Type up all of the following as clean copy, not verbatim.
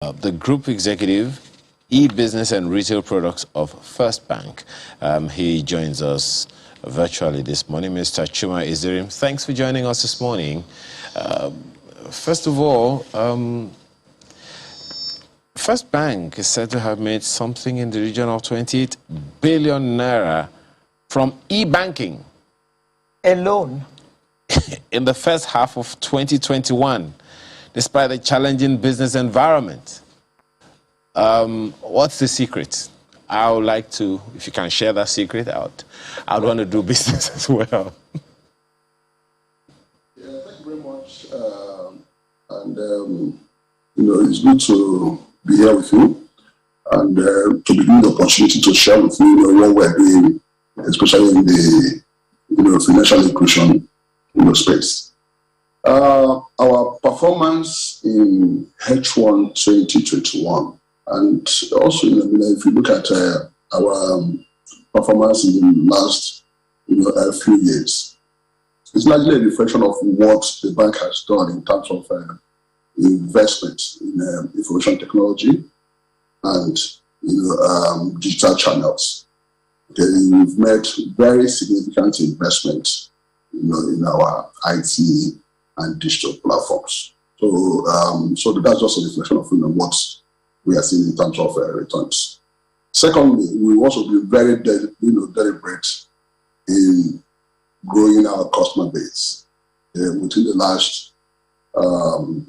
The Group Executive, eBusiness and Retail Products of FirstBank. He joins us virtually this morning. Mr. Chuma Ezirim, thanks for joining us this morning. First of all, FirstBank is said to have made something in the region of 28 billion naira from e-banking alone in the first half of 2021, despite the challenging business environment. What's the secret? I would like to, if you can share that secret out, I'd want to do business as well. Yeah, thank you very much. It's good to be here with you and to be given the opportunity to share with you, what we're doing, especially in the financial inclusion space. Our performance in H1 2021, and also if you look at our performance in the last few years, it's largely a reflection of what the bank has done in terms of investment in information technology and digital channels. Okay, we've made very significant investments in our IT and digital platforms. So that's just a reflection of what we are seeing in terms of returns. Secondly, we've also been very deliberate in growing our customer base. Within the last 2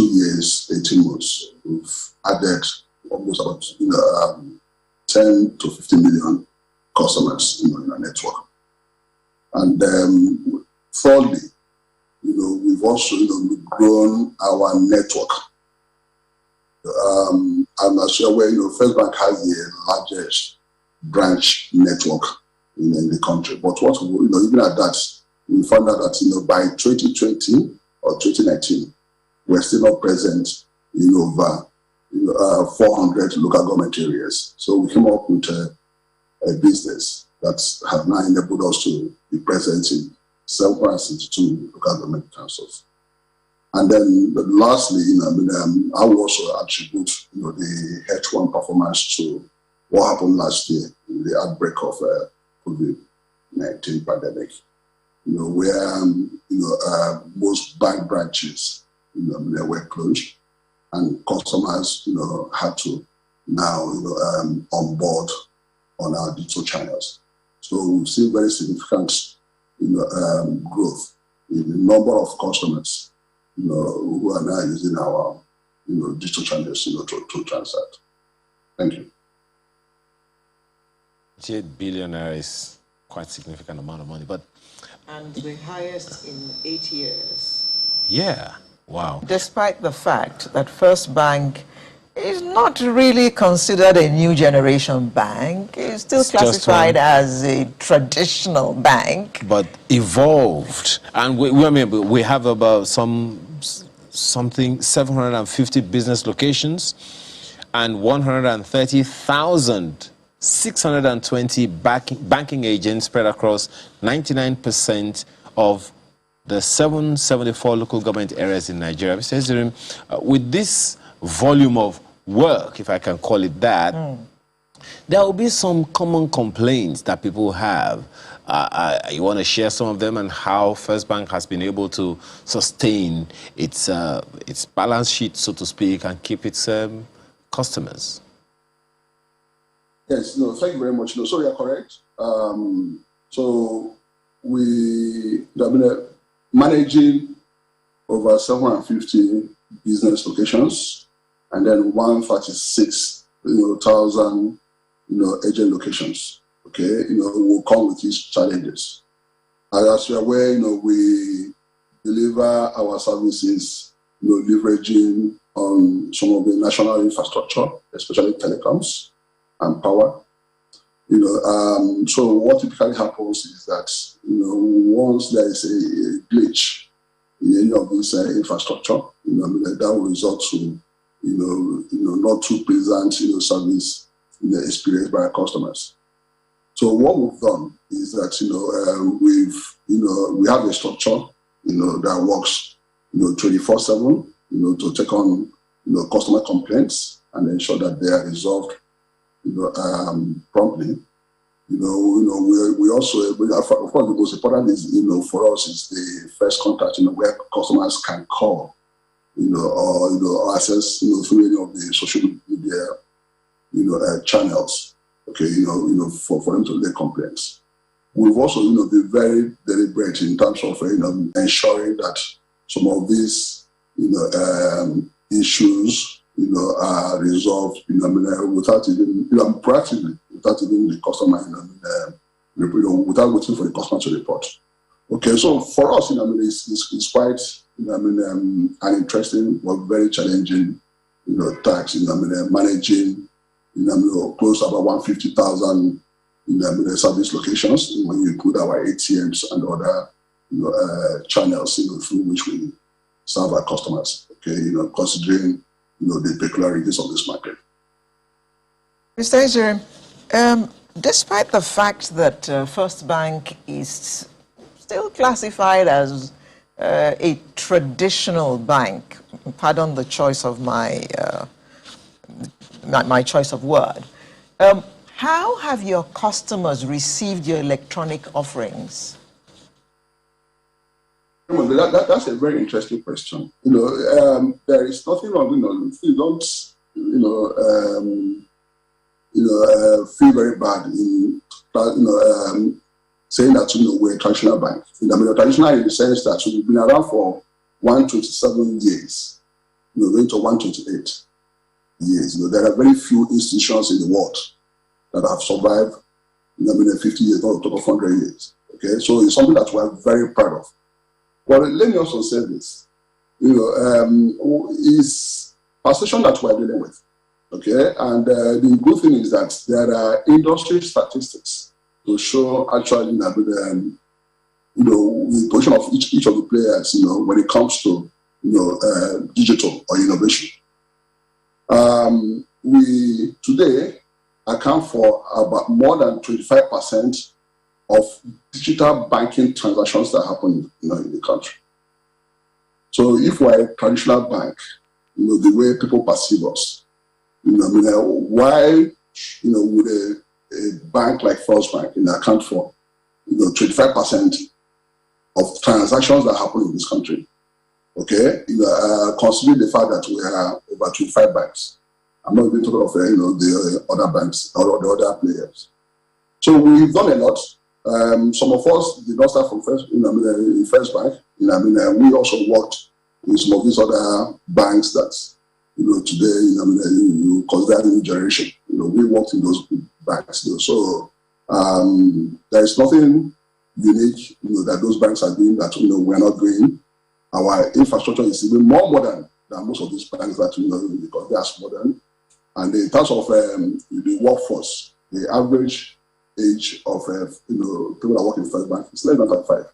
years, 18 months, we've added almost about 10 to 15 million customers in our network. And thirdly, we've also grown our network. I'm not sure where FirstBank has the largest branch network in the country. But what even at that, we found out that by 2020 or 2019, we're still not present in over 400 local government areas. So we came up with a business that has now enabled us to be present in 762 local government councils. And then lastly, I will also attribute the H1 performance to what happened last year in the outbreak of COVID-19 pandemic. Where most bank branches were closed, and customers had to now onboard on our digital channels. So we've seen very significant growth in the number of customers who are now using our digital channels to transact. Thank you. 8 billion is quite a significant amount of money, and the highest in 8 years. Yeah, wow. Despite the fact that FirstBank is not really considered a new generation bank, it's still classified as a traditional bank, but evolved. And we have about something 750 business locations and 130,620 banking agents spread across 99% of the 774 local government areas in Nigeria. Mr. Ezirim, with this volume of work, if I can call it that, there will be some common complaints that people have. You want to share some of them and how FirstBank has been able to sustain its balance sheet, so to speak, and keep its customers? Yes, thank you very much. So you are correct. So we have been managing over 750 business locations and then 136,000 agent locations. Okay, will come with these challenges. As you are aware, we deliver our services, leveraging on some of the national infrastructure, especially telecoms and power. So what typically happens is that once there is a glitch in any of this infrastructure, that will result to not too pleasant service experienced by our customers. So what we've done is that we have a structure that works 24/7 to take on customer complaints and ensure that they are resolved, promptly. We also, of course, the most important is, for us is the first contact, where customers can call, or access, through any of the social media, channels, for them to make complaints. We've also, been very deliberate in terms of, ensuring that some of these, issues, are resolved, without even, proactively, without even the customer, without waiting for the customer to report. Okay, so for us, it's quite, an interesting but very challenging, task, managing, close to about 150,000, service locations when you include our ATMs and other, channels, through which we serve our customers. Okay, considering, the peculiarities of this market. Mr. Ezirim, despite the fact that First Bank is still classified as a traditional bank, pardon the choice of my choice of word, how have your customers received your electronic offerings? That's a very interesting question. There is nothing wrong. You don't, feel very bad in, saying that we're a traditional bank. Traditional in the sense that we've been around for 127 years, going to 128 years. There are very few institutions in the world that have survived, 50 years, not top of 100 years. Okay, so it's something that we're very proud of. But let me also say this, is a session that we're dealing with. Okay, and the good thing is that there are industry statistics to show actually the position of each of the players, when it comes to digital or innovation. We today account for about more than 25% of digital banking transactions that happen in the country. So if we're a traditional bank, the way people perceive us, why would a bank like FirstBank account for 25% of transactions that happen in this country? Okay, considering the fact that we are over 25 banks. I'm not even talking of the other banks or the other players. So we've done a lot. Some of us did not start from FirstBank. We also worked with some of these other banks that today you consider new generation. We worked in those banks. So there is nothing unique that those banks are doing that we're not doing. Our infrastructure is even more modern than most of these banks that because they are modern. And in terms of the workforce, the average age of people that work in FirstBank is less than 35.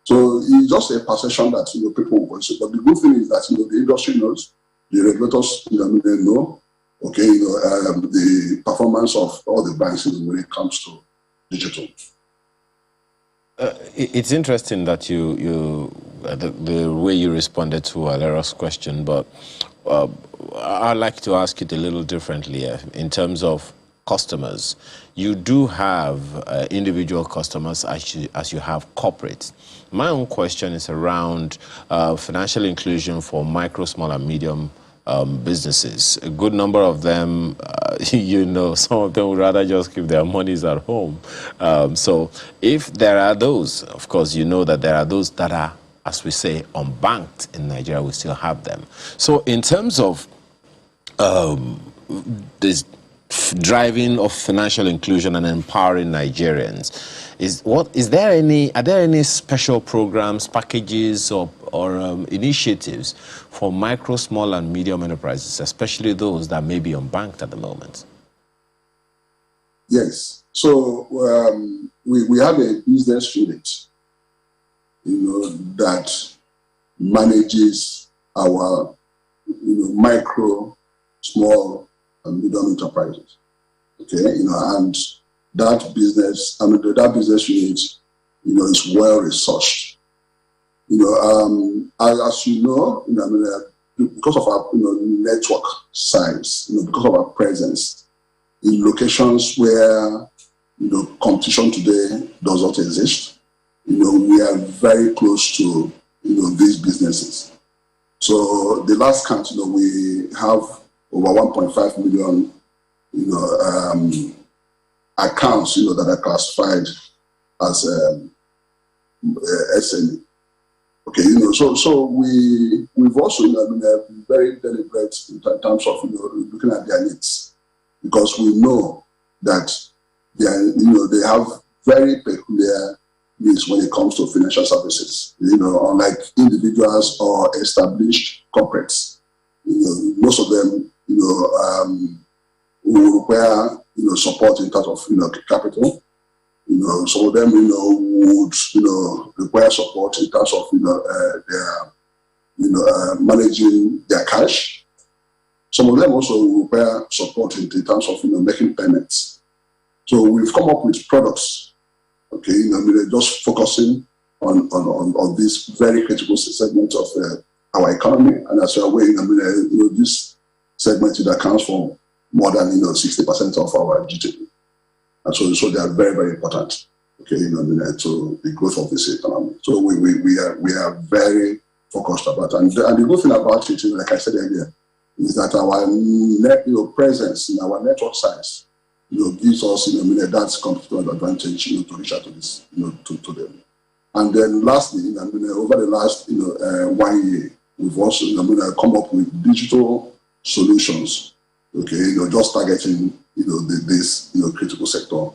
So it's just a perception that people will consider. But the good thing is that the industry knows, the regulators know, okay, the performance of all the banks when it comes to digital. It's interesting that the way you responded to Alera's question, but I'd like to ask it a little differently in terms of customers. You do have individual customers as you have corporates. My own question is around financial inclusion for micro, small, and medium businesses. A good number of them, some of them would rather just keep their monies at home. So if there are those, of course, that there are those that are, as we say, unbanked in Nigeria, we still have them. So in terms of this driving of financial inclusion and empowering Nigerians, are there any special programs, packages, or initiatives for micro, small, and medium enterprises, especially those that may be unbanked at the moment? Yes. So we have a business unit, that manages our, micro, small, and medium enterprises. Okay, and that business, that business unit, is well researched. As you know, because of our network size, because of our presence in locations where competition today does not exist, we are very close to these businesses. So the last count, we have over 1.5 million accounts that are classified as SME. Okay, so we've also been very deliberate in terms of looking at their needs, because we know that they have very peculiar needs when it comes to financial services. Unlike individuals or established corporates, most of them will require support in terms of capital. Some of them would require support in terms of their managing their cash. Some of them also require support in terms of making payments. So we've come up with products, okay, just focusing on this very critical segment of our economy, and as you're aware, this segment accounts for more than 60% of our GDP. And so they are very, very important, okay, to the growth of this economy. So we are very focused about it. And the good thing about it, like I said earlier, is that our presence in our network size, gives us, that competitive advantage, to reach out to this, to them. And then lastly, over the last, 1 year, we've also, come up with digital solutions, okay, just targeting this critical sector,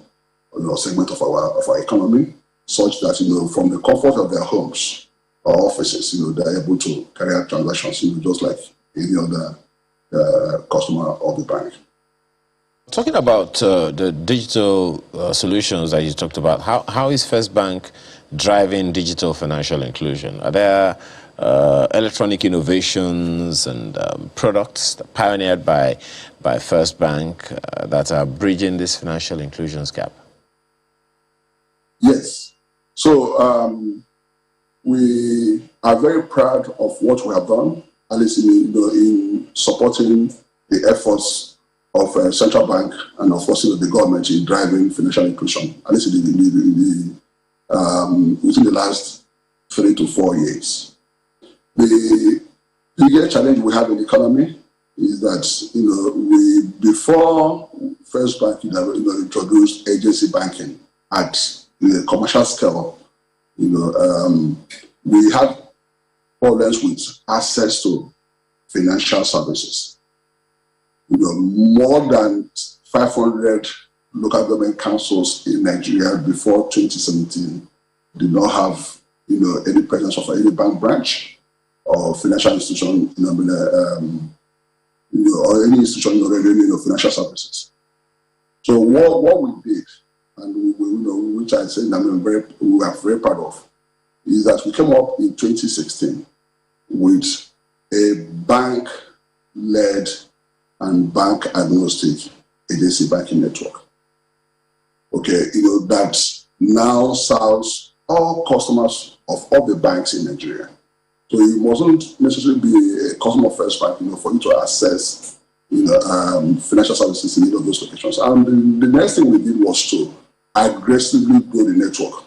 segment of our economy, such that from the comfort of their homes or offices, they're able to carry out transactions, just like any other customer of the bank. Talking about the digital solutions that you talked about, how is FirstBank driving digital financial inclusion? Are there electronic innovations and products pioneered by FirstBank that are bridging this financial inclusions gap? Yes. So we are very proud of what we have done, at least in supporting the efforts of central bank and of course the government in driving financial inclusion, at least within the last 3 to 4 years. The biggest challenge we have in the economy is that before FirstBank introduced agency banking at the commercial scale, we had problems with access to financial services. More than 500 local government councils in Nigeria before 2017 did not have any presence of any bank branch or financial institution, or any institution already financial services. So what we did, and which I said we are very proud of, is that we came up in 2016 with a bank-led and bank agnostic agency banking network. Okay, that now serves all customers of all the banks in Nigeria. So it mustn't necessarily be a customer of FirstBank, for you to access, financial services in any of those locations. And the next thing we did was to aggressively grow the network.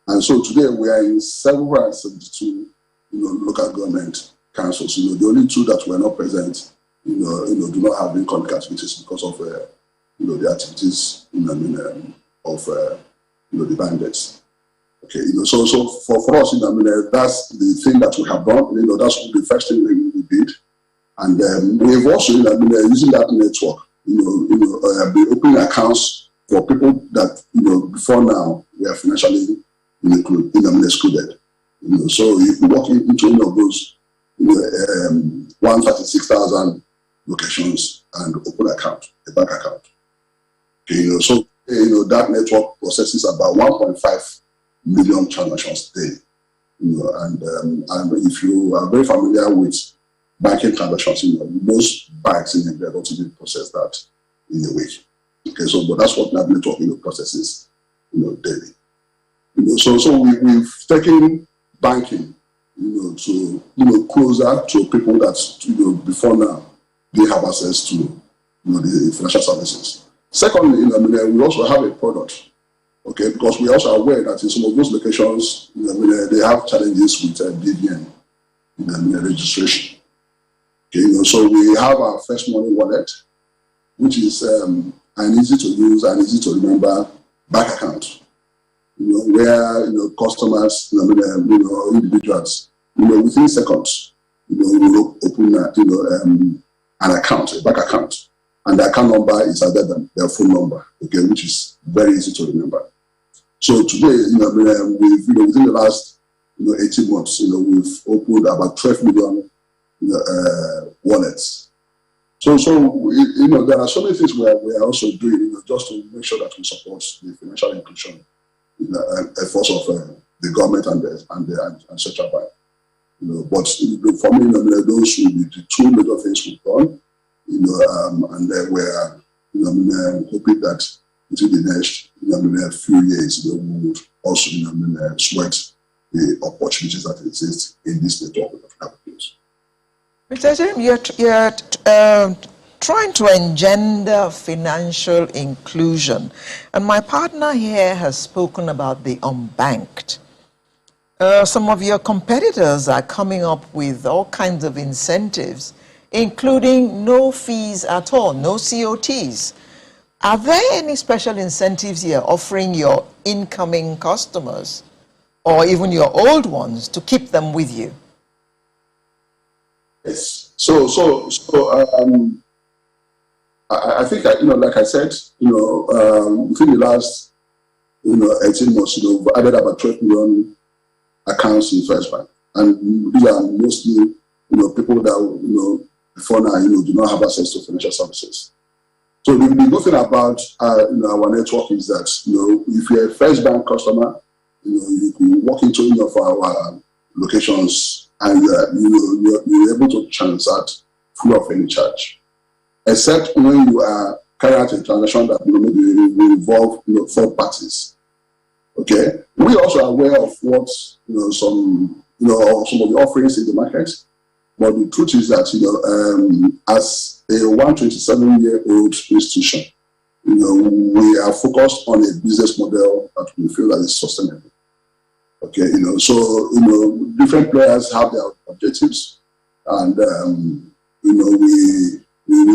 And so today we are in 772, local government councils. The only two that were not present, do not have economic activities because of, the activities, of, the bandits. Okay, so for us, that's the thing that we have done. That's the first thing we did, and we've also, using that network, be opening accounts for people that, before now we are financially excluded. So if you walk into any of those, 136,000 locations and open a bank account. Okay, so that network processes about 1.5 million transactions a day. And if you are very familiar with banking transactions, most banks in Nigeria don't even process that in a week. Okay, so but that's what that network processes daily. So we've taken banking to closer to people that before now they have access to the financial services. Secondly, we also have a product, okay, because we are also aware that in some of those locations, they have challenges with BVN registration. Okay, so we have our First Money wallet, which is an easy to use and easy to remember bank account. Where customers, individuals, within seconds, will open an account, a bank account, and the account number is added than their phone number, okay, which is very easy to remember. So today, we've within the last 18 months, we've opened about 12 million wallets. So there are so many things we are also doing, just to make sure that we support the financial inclusion efforts of the government and central bank. But for me, those will be the two major things we've done. And we're hoping that within the next few years, we would also sweat the opportunities that exist in this network of applicants. Mr. Ezirim, you're trying to engender financial inclusion. And my partner here has spoken about the unbanked. Some of your competitors are coming up with all kinds of incentives, including no fees at all, no COTs. Are there any special incentives here offering your incoming customers or even your old ones to keep them with you? Yes. So I think like I said, within the last 18 months, we've added about 12 million accounts in FirstBank, and these are mostly people that before now do not have access to financial services. So the good thing about our network is that if you're a FirstBank customer, you can walk into any of our locations and you're able to transact free of any charge, except when you are carrying out a transaction that maybe will involve third parties. Okay, we also are aware of what some of the offerings in the market, but the truth is that as a 127-year-old institution, we are focused on a business model that we feel that is sustainable. Okay, so different players have their objectives, and we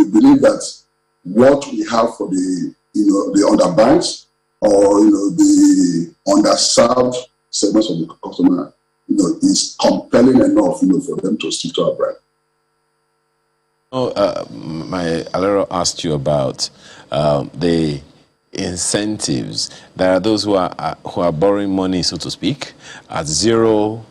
believe that what we have for the underbanked or the underserved segments of the customer is compelling enough for them to stick to our brand. My Alero asked you about the incentives. There are those who are borrowing money, so to speak, at zero,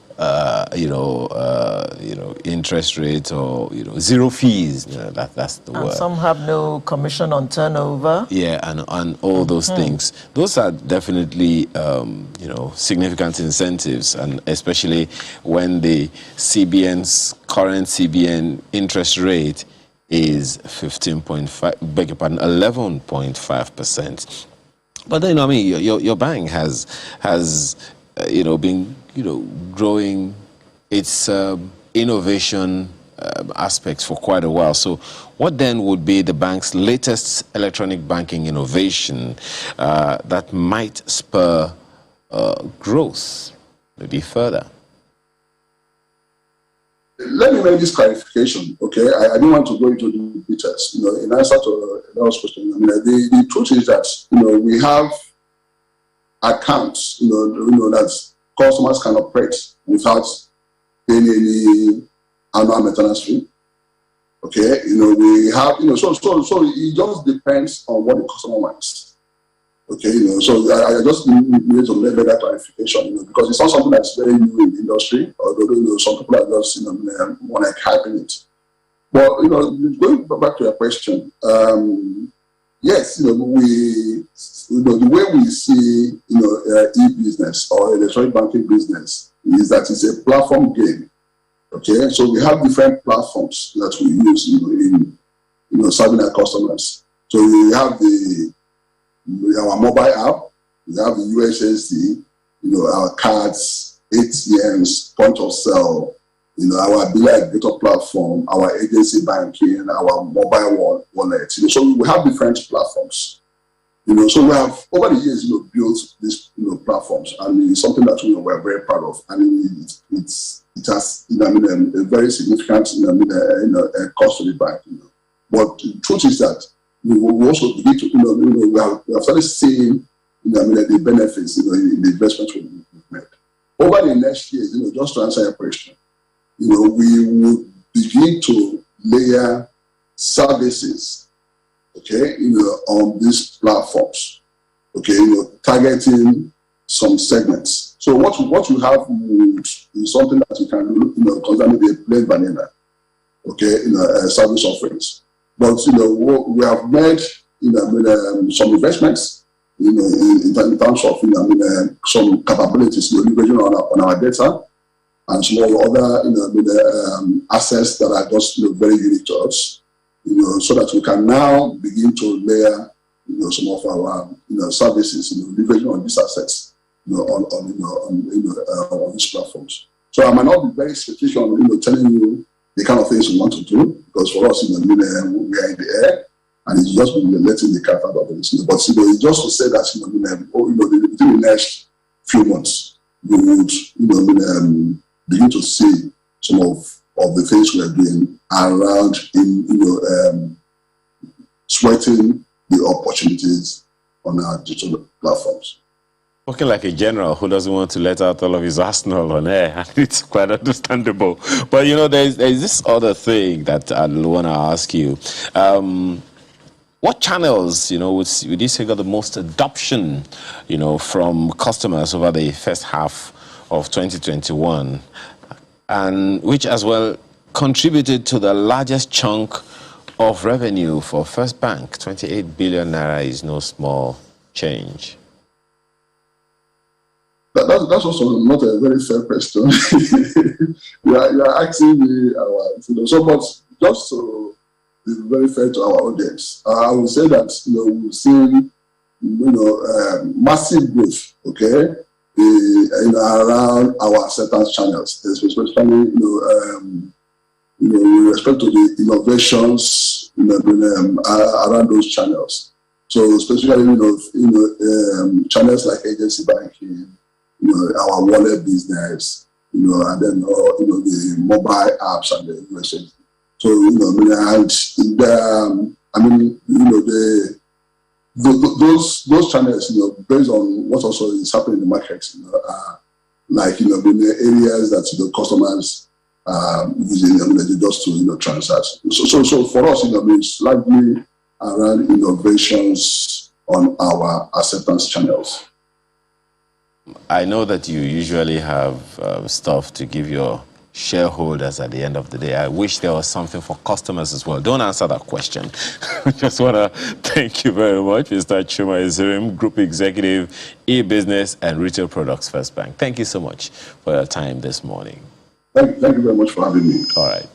interest rate or zero fees. That's the word. Some have no commission on turnover. Yeah, and all those things. Those are definitely significant incentives, and especially when the CBN's current CBN interest rate is 11.5%. But then your bank has been growing its innovation aspects for quite a while. So what then would be the bank's latest electronic banking innovation that might spur growth maybe further? Let me make this clarification, okay? I don't want to go into the details. In answer to Leo's question, the truth is that we have accounts, that customers can operate without paying any annual maintenance fee. Okay, we have, so it just depends on what the customer wants. Okay, so I just need to make that clarification, because it's not something that's very new in the industry, although some people are just want to hyping it. But going back to your question, yes, the way we see e-business or electronic banking business is that it's a platform game. Okay, so we have different platforms that we use in serving our customers. So we have our mobile app, we have the USSD, our cards, ATMs, point of sale, our bill aggregator platform, our agency banking, our mobile wallet. So we have different platforms. So we have over the years, built these platforms, and it's something that we're very proud of. And it has a very significant cost to the bank. But the truth is that we also begin to we have started seeing the benefits in the investment we've made. Over the next years, just to answer your question, we will begin to layer services, okay, on these platforms, okay, targeting some segments. So what you have is something that you can consider maybe a plain vanilla, okay, service offerings. But we have made some investments, in terms of some capabilities, leveraging on our data and some other assets that are just very unique to us, so that we can now begin to layer some of our services, leveraging on these assets, on these platforms. So I might not be very specific on telling you the kind of things we want to do, because for us, we are in the air, and it's just been letting the cat out of the bag. But it's just to say that within the next few months, we would begin to see some of the things we are doing around sweating the opportunities on our digital platforms. Looking like a general who doesn't want to let out all of his arsenal on air, and it's quite understandable. But there's this other thing that I want to ask you. What channels, would you say got the most adoption, from customers over the first half of 2021, and which as well contributed to the largest chunk of revenue for First Bank? 28 billion naira is no small change. That's also not a very fair question. you are asking me, so much just to be very fair to our audience. I would say that we've seen massive growth, okay, around our acceptance channels, especially with respect to the innovations around those channels. So especially channels like agency banking, our wallet business, and then the mobile apps and the message. So those channels, based on what also is happening in the market, are like the areas that customers using just to transact. So for us, it's largely around innovations on our acceptance channels. I know that you usually have stuff to give your shareholders at the end of the day. I wish there was something for customers as well. Don't answer that question. Just want to thank you very much, Mr. Chuma Ezirim, Group Executive, eBusiness and Retail Products, First Bank. Thank you so much for your time this morning. Thank you very much for having me. All right.